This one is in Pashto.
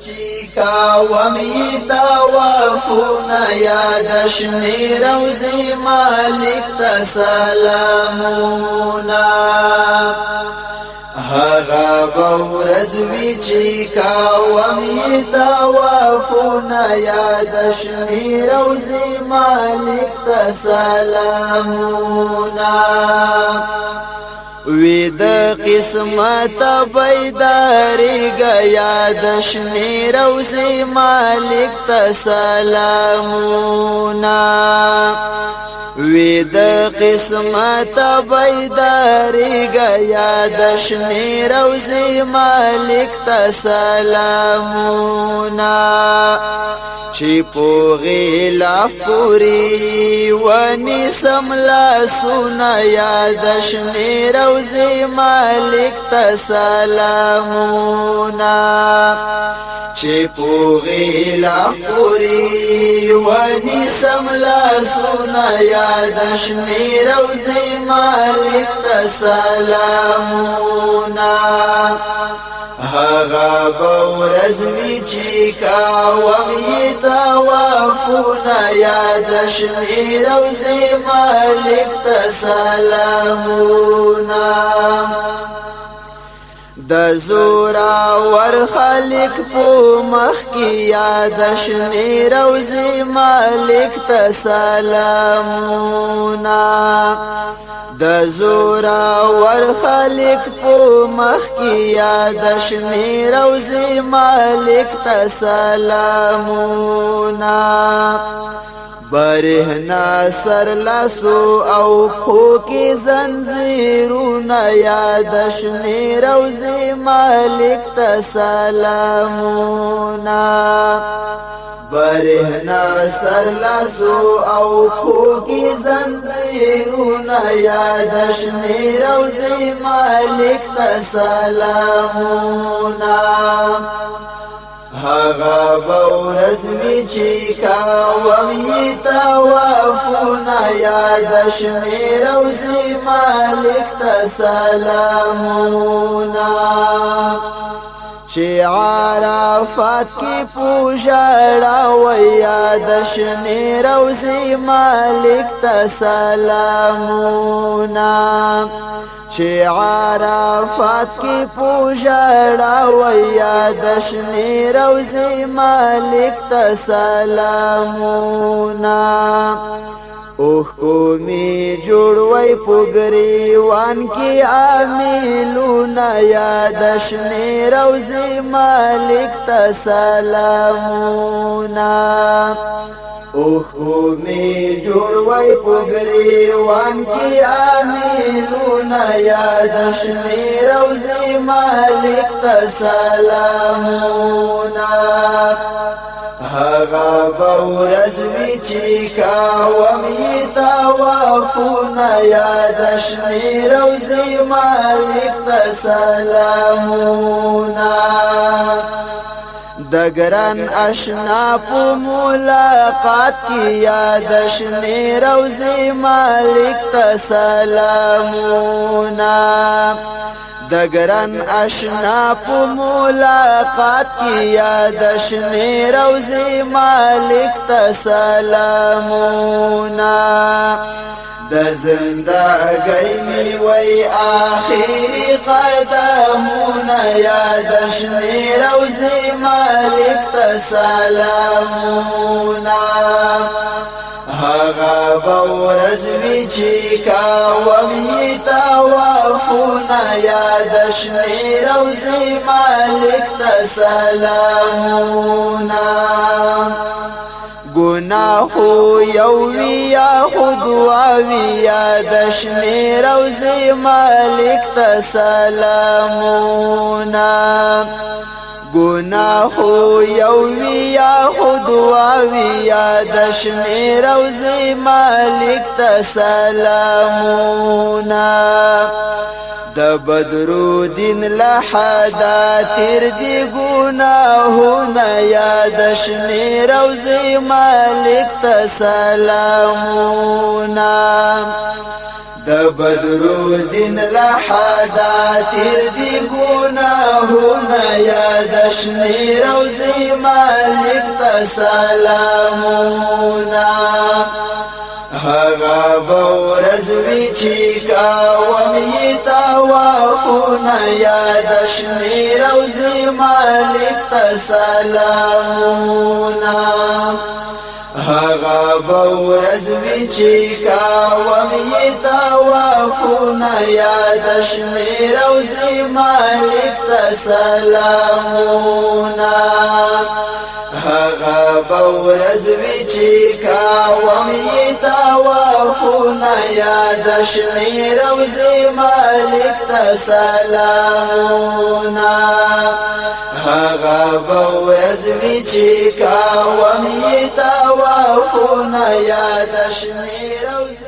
چې کاومی طوافونه یاد شنی روزی مالک ته سلامونه هغه ورځ وی چې کاومی طوافونه یاد شنی روزی مالک ته سلامونه وی د قسمت بیداری گیا دشنی روزی مالک ته سلامونه وی د قسمت بیداری گیا دشنی روزی مالک ته سلامونه چې په غلاف پوری ونی سملا سنا یاد شنی روزی مالک ته سلامونه چې په غلاف پوری ونی سملا سنا یاد شنی روزی مالک ته سلامونه هغه ورځ وی چې کاومی طوافونه یاد شنی روزی مالک ته سلامونه د زورا ور خالق په مخ کې یاد شنی روزی مالک ته سلامونه د زورا ور خالق په مخ کې یاد شنی روزی مالک ته سلامونه برهنا سر لاسو او خو کی زنجیرونه یاد شنی روزی مالک ته سلامونه برهنا سر لاسو او خو کی زنجیرونه یاد شنی روزی مالک ته سلامونه هغه ورځ وی چې کاومی طوافونه یاد شنی روزی مالک ته سلامونه چې عرفات کی پوجاړه و یاد شنی روزی مالک ته سلامونه چې عرفات کی پوجاړه و یاد شنی روزی مالک ته سلامونه اوه کومی جوړوي پګریوان کی عاملونه یاد شنی روزی مالک ته سلامونه اوه کومی جوړوي پګریوان کی عاملونه یاد شنی روزی مالک ته سلامونه هغه ورځ وی چې کاومی طوافونه یاد شنی روزی مالک ته سلامونه د ګران آشنا په ملاقات کې یاد شنی روزی مالک ته سلامونه د ګران آشنا په ملاقات کې یاد شنی روزی مالک ته سلامونه د زندګۍ می وای آخري قدمونه یاد شنی روزی مالک ته سلامونه هغه ورځ وی چې کاومی طوافونه یاد شنی روزی مالک ته سلامونه گناہو یووی یا خودواوی یاد شنی روزی مالک ته سلامونه گناہو یووی یا خودواوی یاد شنی روزی مالک ته سلامونه د بدرو دین لحدا تیر دی گناہونه یاد شنی روزی مالک ته سلامونه د بدرو دین لحدا تیر دی گناہونه یاد شنی روزی مالک تسلامونا هغه بورز وی چې کاوم یې طوافونه یاد شنې روضې مالک تسلامونا هغه بورز وی چې کاوم یې طوافونه یاد شنې روضې مالک تسلامونا هغه بورز وی چې کاوم یې طوافونه یاد شنې روضې مالک تسلامونا هغه بورز وی چې کاوم یې طوافونه یاد شنې روضې